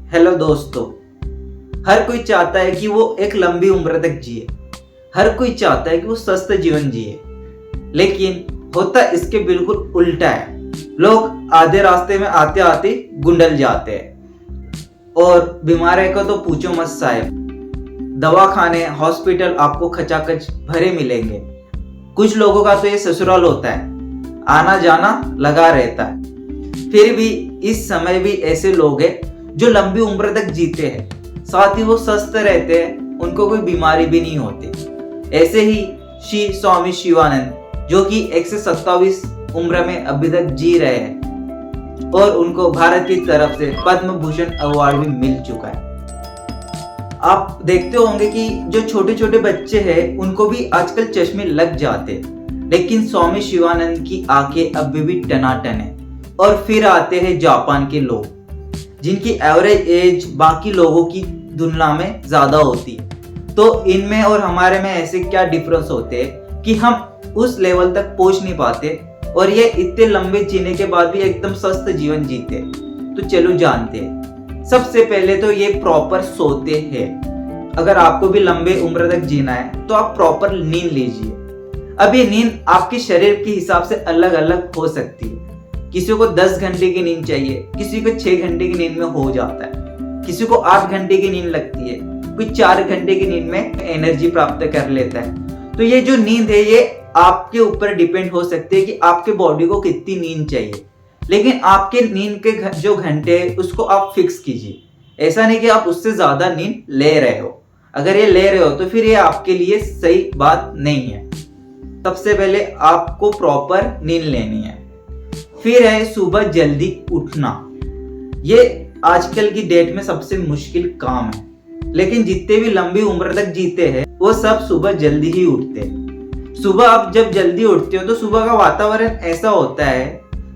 Hello दोस्तों। हर कोई चाहता है कि वो एक लंबी उम्र तक जिए। हर कोई चाहता है कि वो स्वस्थ जीवन जिए, लेकिन होता इसके बिल्कुल उल्टा है। लोग आधे रास्ते में आते आते गुंडल जाते हैं और बीमारी का तो पूछो मत साहब। दवाखाने हॉस्पिटल आपको खचाखच भरे मिलेंगे। कुछ लोगों का तो ये ससुराल होता है, आना जाना लगा रहता है। फिर भी इस समय भी ऐसे लोग हैं जो लंबी उम्र तक जीते हैं, साथ ही वो स्वस्थ रहते हैं, उनको कोई बीमारी भी नहीं होती। ऐसे ही श्री स्वामी शिवानंद जो कि 127 उम्र में अभी तक जी रहे हैं और उनको भारत की तरफ से पद्म भूषण अवार्ड भी मिल चुका है। आप देखते होंगे कि जो छोटे छोटे बच्चे हैं उनको भी आजकल चश्मे लग जाते हैं, लेकिन स्वामी शिवानंद की आंखें अभी भी टनाटन है। और फिर आते हैं जापान के लोग जिनकी एवरेज एज बाकी लोगों की तुलना में ज्यादा होती है। तो इनमें और हमारे में ऐसे क्या डिफरेंस होते हैं कि हम उस लेवल तक पहुंच नहीं पाते और ये इतने लंबे जीने के बाद भी एकदम स्वस्थ जीवन जीते। तो चलो जानते हैं। सबसे पहले तो ये प्रॉपर सोते हैं। अगर आपको भी लंबे उम्र तक जीना है तो आप प्रॉपर नींद लीजिए। अब ये नींद आपके शरीर के हिसाब से अलग अलग हो सकती है। किसी को 10 घंटे की नींद चाहिए, किसी को 6 घंटे की नींद में हो जाता है, किसी को 8 घंटे की नींद लगती है, कोई 4 घंटे की नींद में एनर्जी प्राप्त कर लेता है। तो ये जो नींद है ये आपके ऊपर डिपेंड हो सकती है कि आपके बॉडी को कितनी नींद चाहिए। लेकिन आपके नींद के जो घंटे है उसको आप फिक्स कीजिए। ऐसा नहीं कि आप उससे ज्यादा नींद ले रहे हो। अगर ये ले रहे हो तो फिर ये आपके लिए सही बात नहीं है। सबसे पहले आपको प्रॉपर नींद लेनी है। फिर है सुबह जल्दी उठना। ये आजकल की डेट में सबसे मुश्किल काम है, लेकिन जितने भी लंबी उम्र तक जीते हैं वो सब सुबह जल्दी ही उठते हैं। सुबह आप जब जल्दी उठते हो तो सुबह का वातावरण ऐसा होता है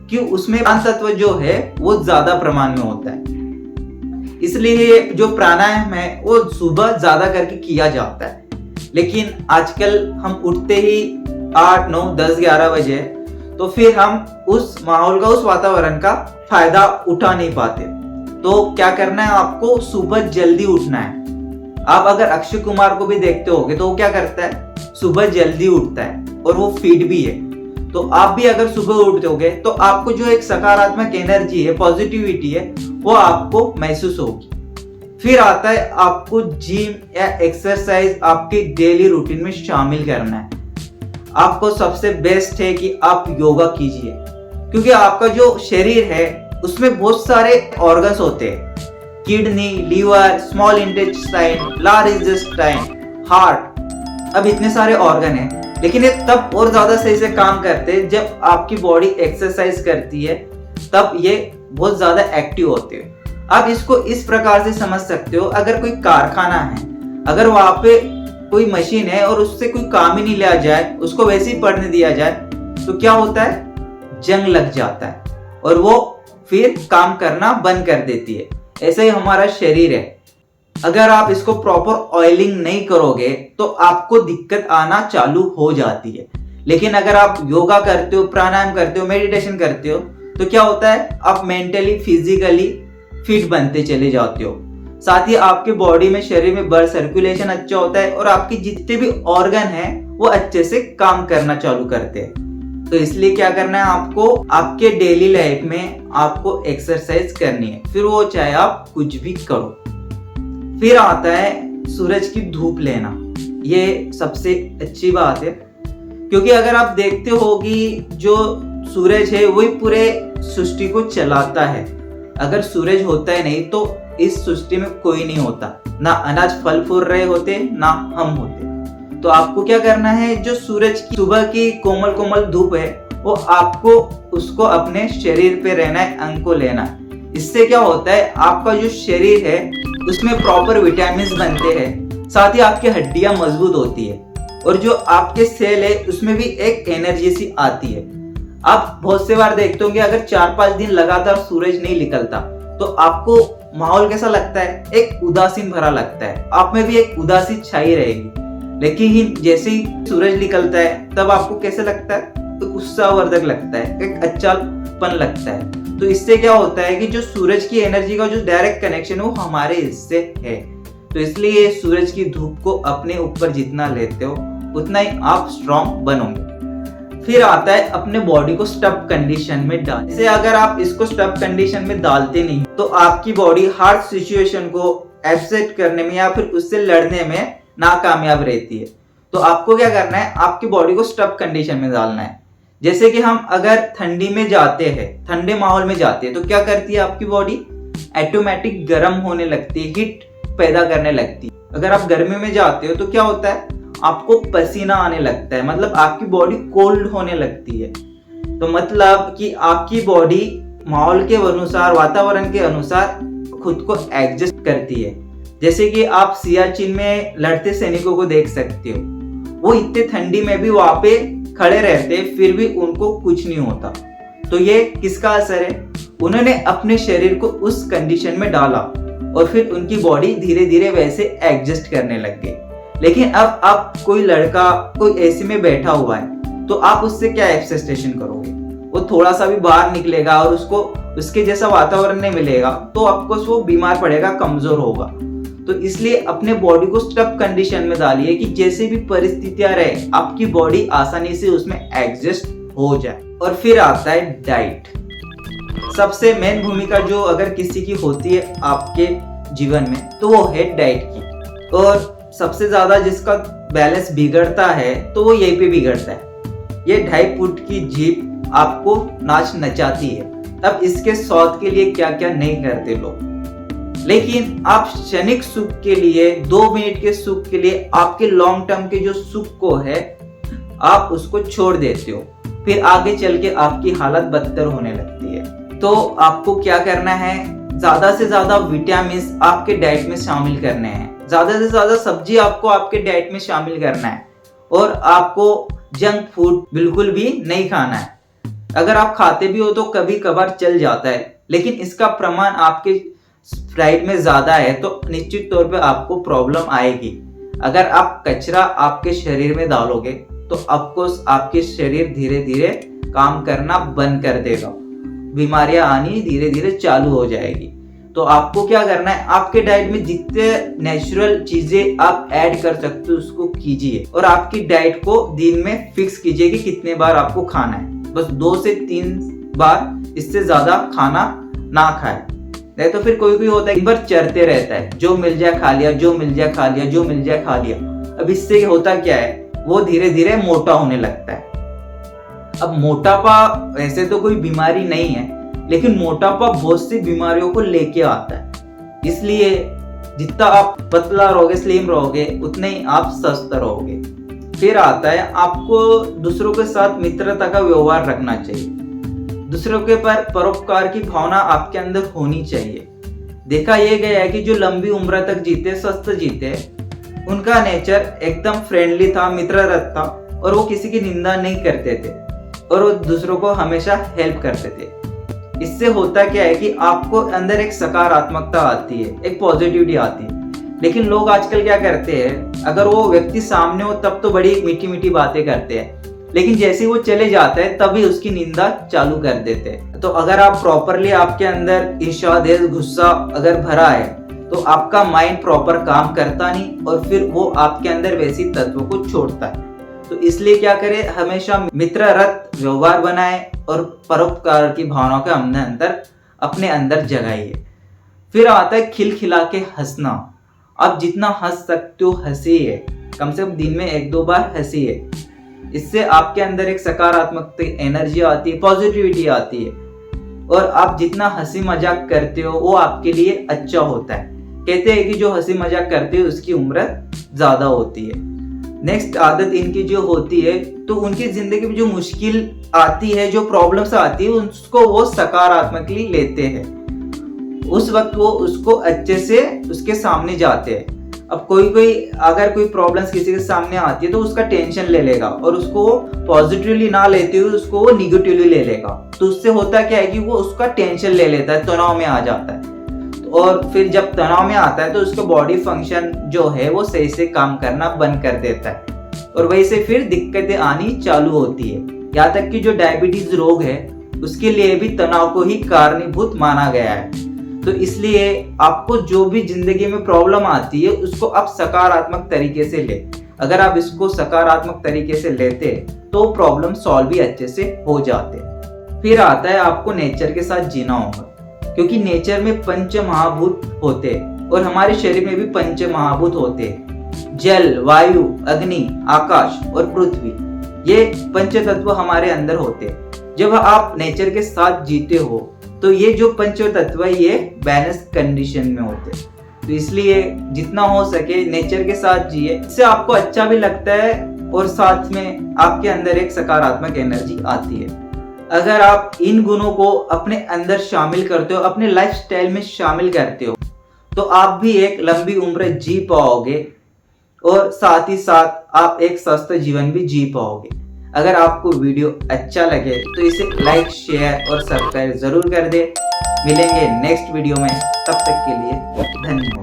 कि उसमें प्राण तत्व जो है वो ज्यादा प्रमाण में होता है, इसलिए जो प्राणायाम है वो सुबह ज्यादा करके किया जाता है। लेकिन आजकल हम उठते ही 8, 9, 10, 11 बजे, तो फिर हम उस माहौल का उस वातावरण का फायदा उठा नहीं पाते। तो क्या करना है, आपको सुबह जल्दी उठना है। आप अगर अक्षय कुमार को भी देखते होगे तो वो क्या करता है, सुबह जल्दी उठता है और वो फिट भी है। तो आप भी अगर सुबह उठोगे तो आपको जो एक सकारात्मक एनर्जी है, पॉजिटिविटी है, वो आपको महसूस होगी। फिर आता है आपको जिम या एक्सरसाइज आपके डेली रूटीन में शामिल करना है। आपको सबसे बेस्ट है कि आप योगा कीजिए, क्योंकि आपका जो शरीर है उसमें बहुत सारे ऑर्गन्स होते हैं। Kidney, liver, small intestine, large intestine, heart. अब इतने सारे ऑर्गन हैं, लेकिन ये तब और ज्यादा सही से काम करते हैं जब आपकी बॉडी एक्सरसाइज करती है, तब ये बहुत ज्यादा एक्टिव होते हैं। आप इसको इस प्रकार से समझ सकते हो, अगर कोई कारखाना है, अगर वहां पे कोई मशीन है और उससे कोई काम ही नहीं लिया जाए, उसको वैसे ही पढ़ने दिया जाए, तो क्या होता है, जंग लग जाता है और वो फिर काम करना बंद कर देती है। ऐसा ही हमारा शरीर है। अगर आप इसको प्रॉपर ऑयलिंग नहीं करोगे तो आपको दिक्कत आना चालू हो जाती है। लेकिन अगर आप योगा करते हो, प्राणायाम करते हो, मेडिटेशन करते हो, तो क्या होता है, आप मेंटली फिजिकली फिट बनते चले जाते हो। साथ ही आपके बॉडी में, शरीर में ब्लड सर्कुलेशन अच्छा होता है और आपके जितने भी ऑर्गन हैं वो अच्छे से काम करना चालू करते हैं। तो इसलिए क्या करना है, आपको आपके डेली लाइफ में आपको एक्सरसाइज करनी है, फिर वो चाहे आप कुछ भी करो। फिर आता है सूरज की धूप लेना। ये सबसे अच्छी बात है, क्योंकि अगर आप देखते हो कि जो सूरज है वही पूरे सृष्टि को चलाता है। अगर सूरज होता है नहीं तो इस सृष्टि में कोई नहीं होता, ना अनाज फल फूल रहे होते, ना हम होते। तो आपको क्या करना है, जो सूरज की सुबह की कोमल कोमल धूप है वो आपको उसको अपने शरीर पे रहना है, अंग को लेना है। इससे क्या होता है, आपका जो शरीर है उसमें प्रॉपर विटामिन बनते हैं, साथ ही आपकी हड्डियां मजबूत होती है और जो आपके सेल है उसमें भी एक एनर्जी सी आती है। आप बहुत से बार देखते होंगे, अगर 4-5 दिन लगातार सूरज नहीं निकलता तो आपको माहौल कैसा लगता है, एक उदासीन भरा लगता है, आप में भी एक उदासी छाई रहेगी। लेकिन जैसे ही सूरज निकलता है तब आपको कैसे लगता है, तो उत्साहवर्धक लगता है, एक अच्छापन लगता है। तो तो इससे क्या होता है कि जो सूरज की एनर्जी का जो डायरेक्ट कनेक्शन है वो हमारे इससे है, तो इसलिए सूरज की धूप को अपने ऊपर जितना लेते हो उतना ही आप स्ट्रॉन्ग बनोगे। फिर आता है अपने बॉडी को स्टफ कंडीशन में डाल। जैसे अगर आप इसको स्टफ कंडीशन में डालते नहीं तो आपकी बॉडी हार्ड सिचुएशन को एक्सेप्ट करने में या फिर उससे लड़ने में नाकामयाब रहती है। तो आपको क्या करना है, आपकी बॉडी को स्टफ कंडीशन में डालना है। जैसे कि हम अगर ठंडी में जाते हैं, ठंडे माहौल में जाते हैं, तो क्या करती है आपकी बॉडी, ऑटोमेटिक गर्म होने लगती है, हीट पैदा करने लगती है। अगर आप गर्मी में जाते हो तो क्या होता है, आपको पसीना आने लगता है, मतलब आपकी बॉडी कोल्ड होने लगती है। तो मतलब कि आपकी बॉडी माहौल के अनुसार, वातावरण के अनुसार खुद को एडजस्ट करती है। जैसे कि आप सियाचिन में लड़ते सैनिकों को देख सकते हो, वो इतने ठंडी में भी वहां पे खड़े रहते फिर भी उनको कुछ नहीं होता। तो ये किसका असर है, उन्होंने अपने शरीर को उस कंडीशन में डाला और फिर उनकी बॉडी धीरे धीरे वैसे एडजस्ट करने लग गई। लेकिन अब आप कोई लड़का कोई एसी में बैठा हुआ है तो आप उससे क्या एक्सपेक्टेशन करोगे, वो थोड़ा सा भी बाहर निकलेगा और उसको उसके जैसा वातावरण नहीं मिलेगा तो आपको वो बीमार पड़ेगा, कमजोर होगा। तो इसलिए अपने बॉडी को स्टफ कंडीशन में डालिए कि जैसे भी परिस्थितियां रहे आपकी बॉडी आसानी से उसमें एडजस्ट हो जाए। और फिर आता है डाइट। सबसे मेन भूमिका जो अगर किसी की होती है आपके जीवन में तो वो है डाइट की। और सबसे ज्यादा जिसका बैलेंस बिगड़ता है तो वो यहीं पे बिगड़ता है। ये 2.5 फुट की जीभ आपको नाच नचाती है। अब इसके स्वाद के लिए क्या क्या नहीं करते लोग, लेकिन आप क्षणिक सुख के लिए, 2 मिनट के सुख के लिए, आपके लॉन्ग टर्म के जो सुख को है आप उसको छोड़ देते हो, फिर आगे चल के आपकी हालत बदतर होने लगती है। तो आपको क्या करना है, ज्यादा से ज्यादा विटामिन आपके डाइट में शामिल करने हैं, ज्यादा से ज्यादा सब्जी आपको आपके डाइट में शामिल करना है, और आपको जंक फूड बिल्कुल भी नहीं खाना है। अगर आप खाते भी हो तो कभी कभार चल जाता है, लेकिन इसका प्रमाण आपके डाइट में ज्यादा है तो निश्चित तौर पे आपको प्रॉब्लम आएगी। अगर आप कचरा आपके शरीर में डालोगे तो आपको आपके शरीर धीरे धीरे काम करना बंद कर देगा, बीमारियां आनी धीरे धीरे चालू हो जाएगी। तो आपको क्या करना है, आपके डाइट में जितने नेचुरल चीजें आप ऐड कर सकते हो उसको कीजिए, और आपकी डाइट को दिन में फिक्स कीजिए कि कितने बार आपको खाना है। बस 2 से 3 बार, इससे ज्यादा खाना ना खाए। नहीं तो फिर कोई होता है दिन भर चरते रहता है, जो मिल जाए खा लिया, जो मिल जाए खा लिया, जो मिल जाए खा लिया। अब इससे होता क्या है, वो धीरे धीरे मोटा होने लगता है। अब मोटापा वैसे तो कोई बीमारी नहीं है, लेकिन मोटापा बहुत सी बीमारियों को लेके आता है। इसलिए जितना आप पतला रहोगे, स्लिम रहोगे, उतने ही आप स्वस्थ रहोगे। फिर आता है आपको दूसरों के साथ मित्रता का व्यवहार रखना चाहिए। दूसरों के पर परोपकार की भावना आपके अंदर होनी चाहिए। देखा यह गया है कि जो लंबी उम्र तक जीते, स्वस्थ जीते, उनका नेचर एकदम फ्रेंडली था, मित्रवत था, और वो किसी की निंदा नहीं करते थे और वो दूसरों को हमेशा हेल्प करते थे। इससे होता क्या है कि आपको अंदर एक सकारात्मकता आती है, एक पॉजिटिविटी आती है। लेकिन लोग आजकल क्या करते हैं, अगर वो व्यक्ति सामने हो तब तो बड़ी मीठी मीठी बातें करते हैं, लेकिन जैसे वो चले जाता है तभी उसकी निंदा चालू कर देते हैं। तो अगर आप प्रॉपरली, आपके अंदर ईर्ष्या, द्वेष, गुस्सा अगर भरा है तो आपका माइंड प्रॉपर काम करता नहीं और फिर वो आपके अंदर वैसी तत्वों को छोड़ता है। तो इसलिए क्या करें, हमेशा मित्रवत व्यवहार बनाए और परोपकार की भावना के अंदर अपने अंदर जगाइए। फिर आता है खिलखिला के हंसना। आप जितना हंस सकते हो हंसिए, कम से कम दिन में 1-2 बार हंसिए। इससे आपके अंदर एक सकारात्मक एनर्जी आती है, पॉजिटिविटी आती है, और आप जितना हंसी मजाक करते हो वो आपके लिए अच्छा होता है। कहते हैं कि जो हंसी मजाक करते हैं उसकी उम्र ज्यादा होती है। नेक्स्ट आदत इनकी जो होती है, तो उनकी जिंदगी में जो मुश्किल आती है, जो प्रॉब्लम्स आती है, उसको वो सकारात्मकली लेते हैं। उस वक्त वो उसको अच्छे से उसके सामने जाते हैं। अब कोई अगर कोई प्रॉब्लम्स किसी के सामने आती है तो उसका टेंशन ले लेगा और उसको पॉजिटिवली ना लेते हुए उसको वो निगेटिवली ले लेगा। तो उससे होता क्या है कि वो उसका टेंशन ले लेता है, तनाव में आ जाता है, और फिर जब तनाव में आता है तो उसका बॉडी फंक्शन जो है वो सही से काम करना बंद कर देता है और वही से फिर दिक्कतें आनी चालू होती है। यहाँ तक कि जो डायबिटीज रोग है उसके लिए भी तनाव को ही कारणीभूत माना गया है। तो इसलिए आपको जो भी जिंदगी में प्रॉब्लम आती है उसको आप सकारात्मक तरीके से ले। अगर आप इसको सकारात्मक तरीके से लेते तो प्रॉब्लम सॉल्व भी अच्छे से हो जाते। फिर आता है आपको नेचर के साथ जीना होगा, क्योंकि नेचर में पंच महाभूत होते और हमारे शरीर में भी पंच महाभूत होते हैं। जल, वायु, अग्नि, आकाश और पृथ्वी, ये पंच तत्व हमारे अंदर होते हैं। जब आप नेचर के साथ जीते हो तो ये जो पंच तत्व है ये बैलेंस कंडीशन में होते हैं। तो इसलिए जितना हो सके नेचर के साथ जिए, इससे आपको अच्छा भी लगता है और साथ में आपके अंदर एक सकारात्मक एनर्जी आती है। अगर आप इन गुणों को अपने अंदर शामिल करते हो, अपने लाइफस्टाइल में शामिल करते हो, तो आप भी एक लंबी उम्र जी पाओगे और साथ ही साथ आप एक स्वस्थ जीवन भी जी पाओगे। अगर आपको वीडियो अच्छा लगे तो इसे लाइक, शेयर और सब्सक्राइब जरूर कर दे। मिलेंगे नेक्स्ट वीडियो में, तब तक के लिए धन्यवाद।